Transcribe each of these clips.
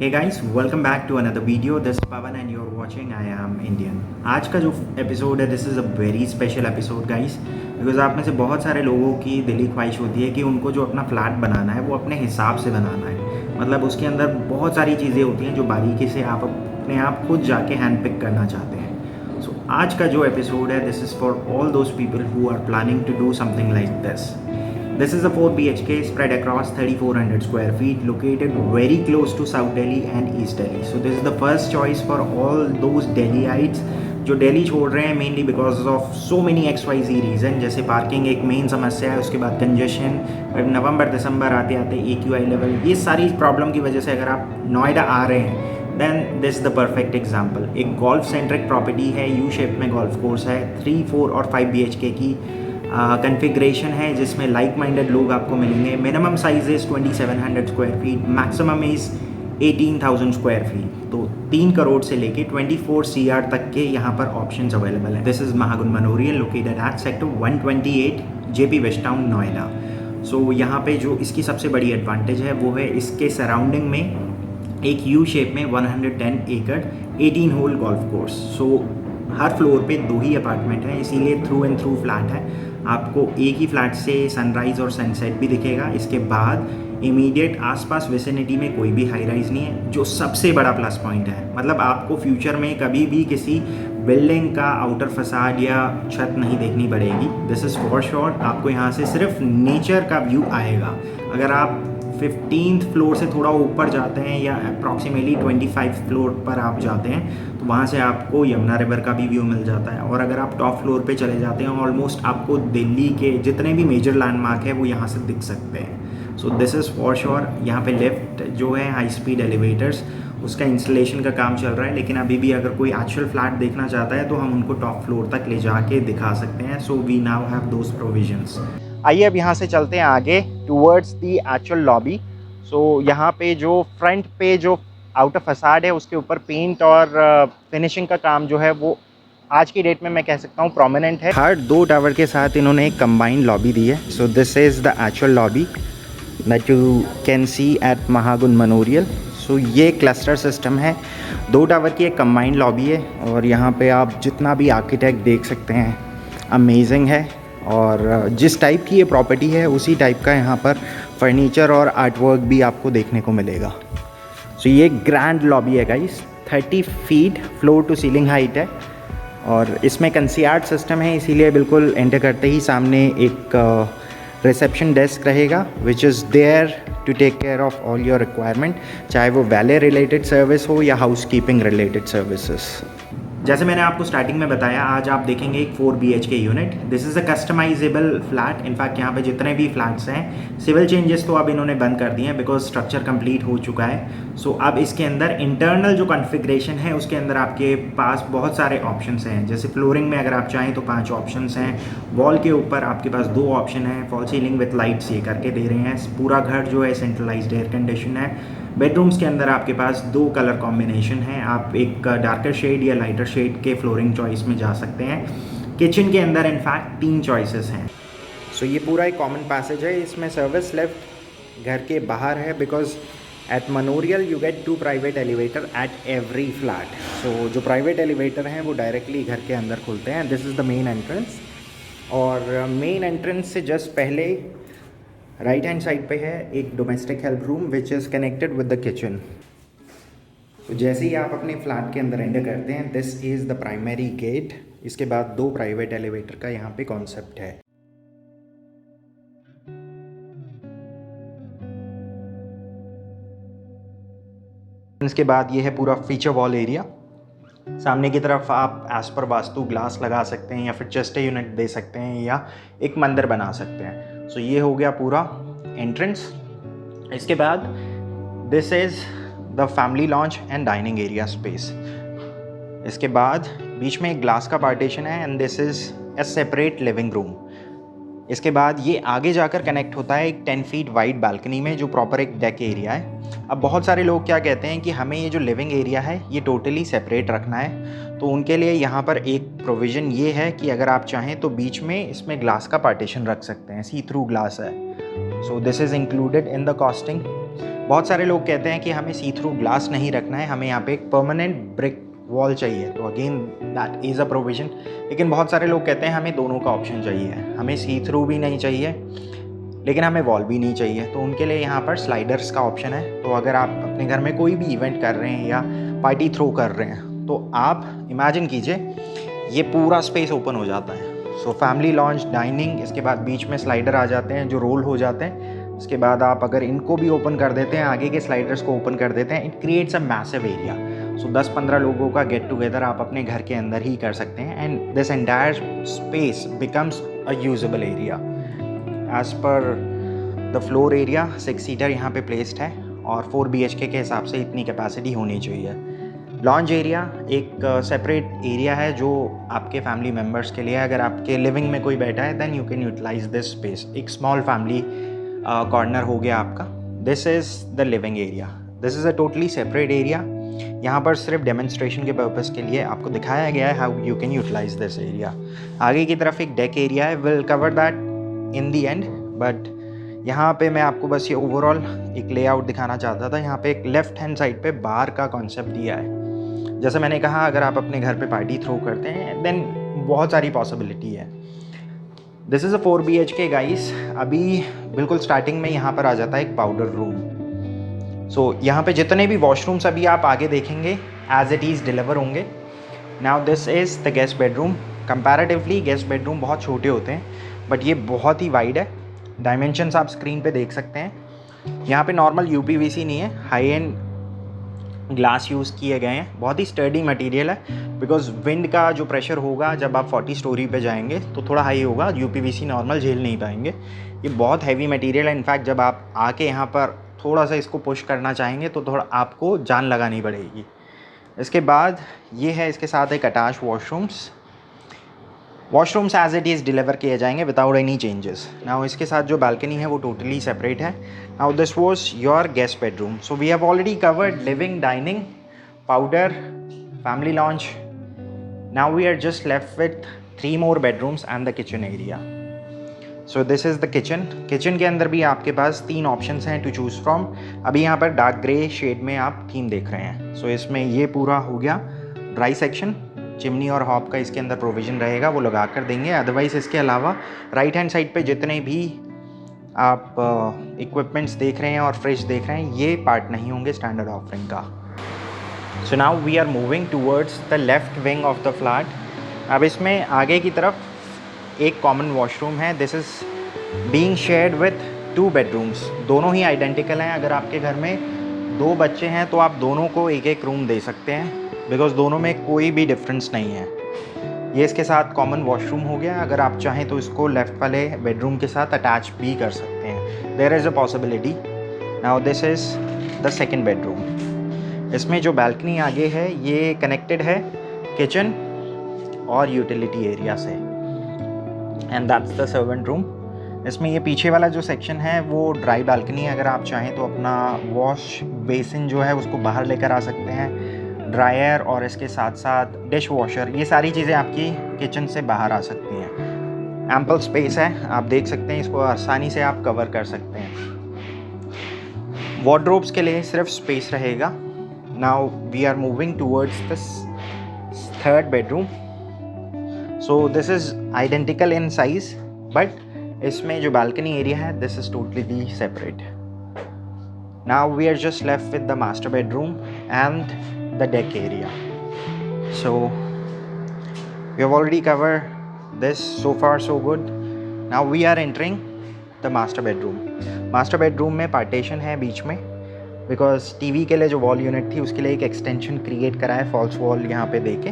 Hey guys, welcome back to another video. This is Pavan and you're watching I Am Indian. आज का जो episode है this is a very special episode guys, because आप में से बहुत सारे लोगों की दिली ख्वाहिश होती है कि उनको जो अपना फ्लैट बनाना है वो अपने हिसाब से बनाना है। मतलब उसके अंदर बहुत सारी चीज़ें होती हैं जो बारीकी से आप अपने आप खुद जाके हैंड पिक करना चाहते हैं। सो आज का जो एपिसोड है this is for all those people who are planning to do something like this. This is a 4 BHK spread across 3400 square feet located very close to South Delhi and East Delhi. So this is the first choice for all those Delhiites जो दिल्ली छोड़ रहे हैं mainly because of so many XYZ reason. जैसे parking एक main समस्या है, उसके बाद कंजेशन, नवंबर दिसंबर आते आते AQI लेवल, ये सारी प्रॉब्लम की वजह से अगर आप नोएडा आ रहे हैं then this is the perfect example. एक गोल्फ सेंट्रिक प्रॉपर्टी है, यू शेप में गोल्फ कोर्स है, 3, 4 और 5 BHK की कन्फिग्रेशन है जिसमें लाइक माइंडेड लोग आपको मिलेंगे. Minimum size is 2700 square feet, maximum is 18,000 square feet. तो 3 करोड़ से लेके 24 CR तक के यहाँ पर ऑप्शंस अवेलेबल हैं. This is Mahagun Manorial located at sector 128 JP west town Noida. So यहाँ पे जो इसकी सबसे बड़ी एडवांटेज है वो है इसके सराउंडिंग में एक यू शेप में 110 एकड़ 18 होल गोल्फ कोर्स. सो हर फ्लोर पे 2 ही अपार्टमेंट हैं, इसीलिए थ्रू एंड थ्रू फ्लैट है. आपको एक ही फ्लैट से सनराइज़ और सनसेट भी दिखेगा. इसके बाद इमीडिएट आसपास विसिनिटी में कोई भी हाई राइज़ नहीं है, जो सबसे बड़ा प्लस पॉइंट है. मतलब आपको फ्यूचर में कभी भी किसी बिल्डिंग का आउटर फसाड या छत नहीं देखनी पड़ेगी. This is for sure. आपको यहाँ से सिर्फ नेचर का व्यू आएगा. अगर आप 15th फ्लोर से थोड़ा ऊपर जाते हैं या अप्रॉक्सीमेटली 25 फ्लोर पर आप जाते हैं तो वहाँ से आपको यमुना रिवर का भी व्यू मिल जाता है. और अगर आप टॉप फ्लोर पे चले जाते हैं ऑलमोस्ट आपको दिल्ली के जितने भी मेजर लैंडमार्क है वो यहाँ से दिख सकते हैं. सो दिस इज़ फॉर श्योर. यहाँ पे लिफ्ट जो है हाई स्पीड एलिवेटर्स उसका इंस्टॉलेशन का काम चल रहा है, लेकिन अभी भी अगर कोई एक्चुअल फ्लैट देखना चाहता है तो हम उनको टॉप फ्लोर तक ले जाके दिखा सकते हैं. So we now have those provisions. आइए अब यहाँ से चलते हैं आगे towards the actual lobby. So यहाँ पे जो फ्रंट पे जो आउटर फसाड है उसके ऊपर पेंट और फिनिशिंग का काम जो है वो आज की डेट में मैं कह सकता हूँ प्रोमिनेंट है. हर 2 टावर के साथ इन्होंने एक कंबाइंड लॉबी दी है. So this is the actual lobby that you can see at Mahagun Manorial. So ये क्लस्टर सिस्टम है, 2 टावर की एक कंबाइंड लॉबी है. और यहाँ पे आप जितना भी आर्किटेक्ट देख सकते हैं अमेजिंग है. और जिस टाइप की ये प्रॉपर्टी है उसी टाइप का यहाँ पर फर्नीचर और आर्टवर्क भी आपको देखने को मिलेगा. सो ये ग्रैंड लॉबी है guys, 30 feet floor to ceiling height है. और इसमें कंसियार्ड सिस्टम है, इसीलिए बिल्कुल एंटर करते ही सामने एक रिसेप्शन डेस्क रहेगा which is there to take care of all your requirement, चाहे वो वैले रिलेटेड सर्विस हो या हाउस कीपिंग रिलेटेड सर्विसेज. जैसे मैंने आपको स्टार्टिंग में बताया, आज आप देखेंगे एक 4 BHK unit. This is a customizable flat. In fact यहाँ पे जितने भी फ्लैट्स हैं सिविल चेंजेस तो अब इन्होंने बंद कर दिए हैं बिकॉज स्ट्रक्चर कंप्लीट हो चुका है. सो अब इसके अंदर इंटरनल जो कॉन्फ़िगरेशन है उसके अंदर आपके पास बहुत सारे ऑप्शंस हैं. जैसे फ्लोरिंग में अगर आप चाहें तो 5 ऑप्शंस हैं. वॉल के ऊपर आपके पास 2 ऑप्शन हैं. फॉल सीलिंग विथ लाइट्स ये करके दे रहे हैं. पूरा घर जो है सेंट्रलाइज्ड एयर कंडीशन है. बेडरूम्स के अंदर आपके पास 2 कलर कॉम्बिनेशन है. आप एक डार्कर शेड या लाइटर शेड के फ्लोरिंग चॉइस में जा सकते हैं. किचन के अंदर इनफैक्ट 3 चॉइसेस हैं. सो ये पूरा एक कॉमन पैसेज है. इसमें सर्विस लिफ्ट घर के बाहर है because at Manorial you get 2 private elevator at every flat. So जो प्राइवेट एलिवेटर हैं वो डायरेक्टली घर के अंदर खुलते हैं. This is the main entrance. और मेन एंट्रेंस से जस्ट पहले राइट हैंड साइड पे है एक domestic help room which is connected with the kitchen. तो जैसे ही आप अपने फ्लैट के अंदर एंटर करते हैं this is the primary gate. इसके बाद 2 प्राइवेट एलिवेटर का यहाँ पे कॉन्सेप्ट है. इसके बाद ये है पूरा फीचर वॉल एरिया. सामने की तरफ आप एज पर वास्तु ग्लास लगा सकते हैं या फिर चेस्ट यूनिट दे सकते हैं या एक मंदिर बना सकते हैं. सो ये हो गया पूरा एंट्रेंस. इसके बाद this is the family launch and dining area space. इसके बाद बीच में एक ग्लास का पार्टीशन है and this is a separate living room. इसके बाद ये आगे जाकर कनेक्ट होता है एक 10 फीट वाइड बालकनी में जो प्रॉपर एक डेक एरिया है. अब बहुत सारे लोग क्या कहते हैं कि हमें ये जो लिविंग एरिया है ये टोटली सेपरेट रखना है. तो उनके लिए यहाँ पर एक प्रोविज़न ये है कि अगर आप चाहें तो बीच में इसमें ग्लास का पार्टीशन रख सकते हैं. सी थ्रू ग्लास है. So this is included in the costing. बहुत सारे लोग कहते हैं कि हमें सी थ्रू ग्लास नहीं रखना है, हमें यहाँ पे एक परमानेंट ब्रिक वॉल चाहिए, तो again that is a provision. लेकिन बहुत सारे लोग कहते हैं हमें दोनों का ऑप्शन चाहिए, हमें सी थ्रू भी नहीं चाहिए लेकिन हमें वॉल भी नहीं चाहिए, तो उनके लिए यहाँ पर स्लाइडर्स का ऑप्शन है। तो अगर आप अपने घर में कोई भी इवेंट कर रहे हैं या पार्टी थ्रो कर रहे हैं तो आप इमेजिन कीजिए ये पूरा स्पेस ओपन हो जाता है। सो फैमिली लॉन्च, डाइनिंग, इसके बाद बीच में स्लाइडर आ जाते हैं जो रोल हो जाते हैं। इसके बाद आप अगर इनको भी ओपन कर देते हैं, आगे के स्लाइडर्स को ओपन कर देते हैं, it creates a massive area. So 10-15 लोगों का गेट टुगेदर आप अपने घर के अंदर ही कर सकते हैं and this entire space becomes a usable area. As per the floor area 6 seater यहाँ पे प्लेस्ड है और 4 BHK के हिसाब से इतनी कैपेसिटी होनी चाहिए। लॉन्च एरिया एक सेपरेट एरिया है जो आपके फैमिली मेम्बर्स के लिए, अगर आपके लिविंग में कोई बैठा है then you can utilize this space. एक स्मॉल फैमिली कॉर्नर हो गया आपका। This is the living area, this is a totally separate area. यहाँ पर सिर्फ डेमोन्स्ट्रेशन के पर्पज़ के लिए आपको दिखाया गया है how you can utilize this area. आगे की तरफ एक डेक एरिया है, will cover that in the end, but यहाँ पे मैं आपको बस ये ओवरऑल एक लेआउट दिखाना चाहता था। यहाँ पे एक लेफ्ट हैंड साइड पे बार का कॉन्सेप्ट दिया है। जैसे मैंने कहा, अगर आप अपने घर पे पार्टी थ्रो करते हैं देन बहुत सारी पॉसिबिलिटी है। This is a 4 BHK guys. अभी बिल्कुल स्टार्टिंग में यहाँ पर आ जाता है एक पाउडर रूम। सो यहाँ पे जितने भी वॉशरूम्स अभी आप आगे देखेंगे एज इट इज़ डिलीवर होंगे। Now this is the guest bedroom. Comparatively guest bedroom बहुत छोटे होते हैं बट ये बहुत ही वाइड है। डायमेंशंस आप स्क्रीन पे देख सकते हैं। यहाँ पे नॉर्मल UPVC नहीं है, हाई एंड ग्लास यूज़ किए गए हैं। बहुत ही स्टर्डी मटेरियल है बिकॉज विंड का जो प्रेशर होगा जब आप 40 स्टोरी पे जाएंगे तो थोड़ा हाई होगा, UPVC नॉर्मल झेल नहीं पाएंगे। ये बहुत हैवी मटेरियल है। इनफैक्ट जब आप आके यहाँ पर थोड़ा सा इसको पुश करना चाहेंगे तो थोड़ा आपको जान लगानी पड़ेगी। इसके बाद ये है इसके साथ एक attach washrooms as it is deliver किए जाएंगे विदाउट एनी चेंजेस। नाउ इसके साथ जो बालकनी है वो टोटली सेपरेट है। Now this was your guest bedroom. So we have already covered living, dining, powder, family lounge. Now we are just left with 3 more bedrooms and the kitchen area. So this is the kitchen. Kitchen के अंदर भी आपके पास 3 options हैं to choose from. अभी यहाँ पर dark grey shade में आप थीम देख रहे हैं। सो इसमें ये पूरा हो गया ड्राई सेक्शन। चिमनी और हॉब का इसके अंदर प्रोविज़न रहेगा, वो लगा कर देंगे। अदरवाइज़ इसके अलावा राइट हैंड साइड पे जितने भी आप इक्विपमेंट्स देख रहे हैं और फ्रिज देख रहे हैं ये पार्ट नहीं होंगे स्टैंडर्ड ऑफरिंग का। So now we are moving towards the left wing of the flat. अब इसमें आगे की तरफ एक कॉमन वॉशरूम है। This is being shared with 2 bedrooms। दोनों ही आइडेंटिकल हैं। अगर आपके घर में 2 बच्चे हैं तो आप दोनों को एक एक रूम दे सकते हैं बिकॉज दोनों में कोई भी डिफरेंस नहीं है। ये इसके साथ कॉमन वॉशरूम हो गया। अगर आप चाहें तो इसको लेफ़्ट वाले बेडरूम के साथ अटैच भी कर सकते हैं, there is a possibility. Now this is the second bedroom. इसमें जो बालकनी आगे है ये कनेक्टेड है किचन और यूटिलिटी एरिया से and that's the servant room. इसमें ये पीछे वाला जो सेक्शन है वो ड्राई बालकनी है। अगर आप चाहें तो अपना वॉश बेसिन जो है उसको बाहर लेकर आ सकते हैं, ड्रायर और इसके साथ साथ डिश वॉशर, ये सारी चीज़ें आपकी किचन से बाहर आ सकती हैं। एम्पल स्पेस है, आप देख सकते हैं, इसको आसानी से आप कवर कर सकते हैं। वार्डरोब्स के लिए सिर्फ स्पेस रहेगा। Now we are moving towards this third bedroom. So this is identical in size but इसमें जो बालकनी एरिया है this is totally separate. Now we are just left with the master bedroom and the deck area. So we have already covered this, so far so good. Now we are entering the master bedroom. Master bedroom में partition है बीच में because TV के लिए जो wall unit थी उसके लिए एक एक्सटेंशन क्रिएट करा है, फॉल्स वॉल यहाँ पे दे के।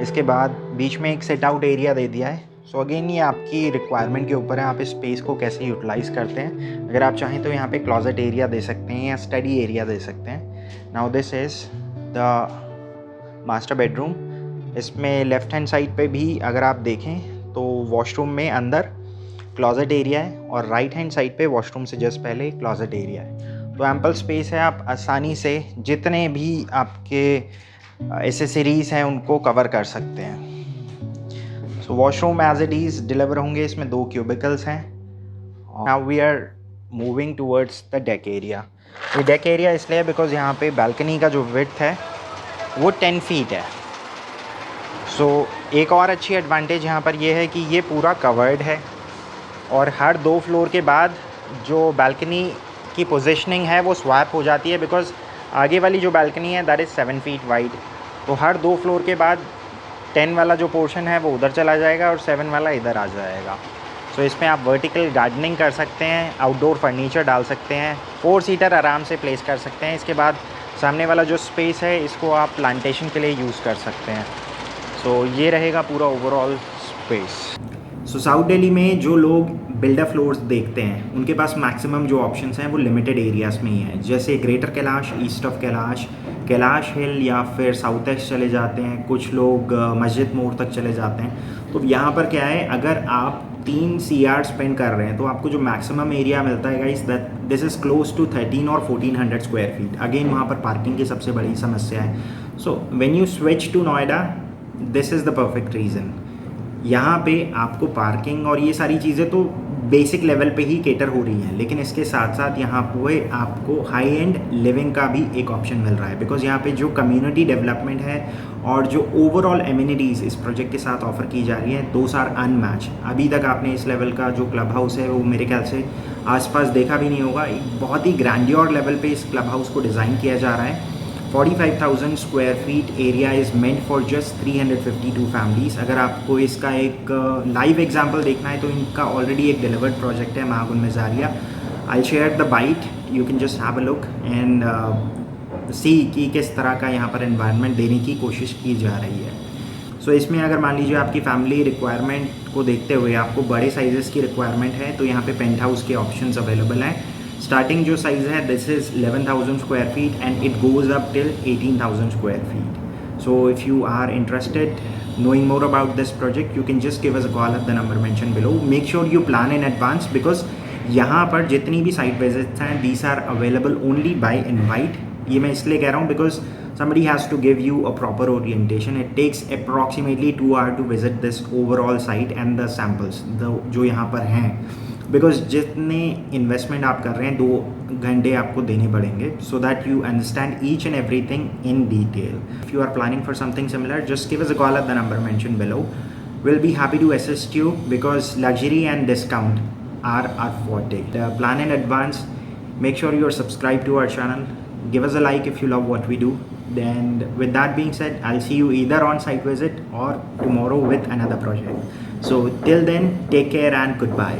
इसके बाद बीच में एक सेट आउट एरिया दे दिया है। सो अगेन ये आपकी रिक्वायरमेंट के ऊपर है, आप इस स्पेस को कैसे यूटिलाइज़ करते हैं। अगर आप चाहें तो यहाँ पे क्लॉजेट एरिया दे सकते हैं या स्टडी एरिया दे सकते हैं। Now this is the master bedroom. इसमें लेफ़्ट हैंड साइड पे भी अगर आप देखें तो वॉशरूम में अंदर क्लॉजेट एरिया है और राइट हैंड साइड पे वॉशरूम से जस्ट पहले क्लॉजेट एरिया है। तो एम्पल स्पेस है, आप आसानी से जितने भी आपके एसेसरीज़ हैं उनको कवर कर सकते हैं। So washroom as it is deliver होंगे। इसमें 2 क्यूबिकल्स हैं। Now we are moving towards the deck area. ये डेक एरिया इसलिए है बिकॉज यहाँ पे बालकनी का जो विड्थ है वो 10 फीट है। सो एक और अच्छी एडवांटेज यहाँ पर ये है कि ये पूरा कवर्ड है और हर 2 फ्लोर के बाद जो बालकनी की पोजीशनिंग है वो स्वैप हो जाती है, बिकॉज़ आगे वाली जो बालकनी है दैट इज़ 7 फीट वाइड। तो हर 2 फ्लोर के बाद 10 वाला जो पोर्शन है वो उधर चला जाएगा और 7 वाला इधर आ जाएगा। सो इसमें आप वर्टिकल गार्डनिंग कर सकते हैं, आउटडोर फर्नीचर डाल सकते हैं, 4 सीटर आराम से प्लेस कर सकते हैं। इसके बाद सामने वाला जो स्पेस है इसको आप प्लांटेशन के लिए यूज़ कर सकते हैं। सो ये रहेगा पूरा ओवरऑल स्पेस। सो साउथ दिल्ली में जो लोग बिल्डर फ्लोर्स देखते हैं उनके पास मैक्सिमम जो ऑप्शंस हैं वो लिमिटेड एरियाज़ में ही हैं, जैसे greater Kailash, east of Kailash, Kailash hill या फिर साउथ ईस्ट चले जाते हैं, कुछ लोग मस्जिद मोड़ तक चले जाते हैं। तो यहाँ पर क्या है, अगर आप 3 CR स्पेंड कर रहे हैं तो आपको जो मैक्सिमम एरिया मिलता है guys that this is close to 13 और 1400 स्क्वायर फीट। अगेन वहाँ पर पार्किंग की सबसे बड़ी समस्या है। So when you switch to Noida this is the perfect reason. यहाँ पे आपको पार्किंग और ये सारी चीज़ें तो बेसिक लेवल पे ही केटर हो रही हैं, लेकिन इसके साथ साथ यहाँ पे आपको हाई एंड लिविंग का भी एक ऑप्शन मिल रहा है, बिकॉज यहाँ पे जो कम्युनिटी डेवलपमेंट है और जो ओवरऑल एमिनिटीज़ इस प्रोजेक्ट के साथ ऑफर की जा रही हैं दोस आर अनमैच। अभी तक आपने इस लेवल का जो क्लब हाउस है वो मेरे ख्याल से आसपास देखा भी नहीं होगा। एक बहुत ही ग्रैंडियर लेवल पे इस क्लब हाउस को डिज़ाइन किया जा रहा है। 45,000 square feet area is meant for just 352 families. अगर आपको इसका एक लाइव एग्जांपल देखना है तो इनका ऑलरेडी एक डिलीवर्ड प्रोजेक्ट है महागुन में जारिया। I share the bite, you can just have a look and see कि किस तरह का यहाँ पर एनवायरनमेंट देने की कोशिश की जा रही है। सो इसमें अगर मान लीजिए आपकी फैमिली रिक्वायरमेंट को देखते हुए आपको बड़े साइज़ की रिक्वायरमेंट है तो यहाँ पे पेंट हाउस के ऑप्शंस अवेलेबल हैं। स्टार्टिंग जो साइज़ है this is 11,000 square feet and it goes up till 18,000 square feet. So if you are interested knowing more about this project you can just give us a call at the number mentioned below. Make sure you plan in advance because यहाँ पर जितनी भी site visits हैं these are available only by invite। ये मैं इसलिए कह रहा हूँ because somebody has to give you a proper orientation. It takes approximately 2 hours to visit this overall site and the samples जो यहाँ पर हैं, बिकॉज जितने इन्वेस्टमेंट आप कर रहे हैं 2 घंटे आपको देने पड़ेंगे so that you understand each and everything in detail. If you are planning for something similar just give us a call at the number mention below. Will be happy to assist you because luxury and discount are forte. Plan in advance. Make sure you are subscribed to our channel. Give us a like if you love what we do. Then with that being said, I'll see you either on site visit or tomorrow with another project. So till then, take care and goodbye.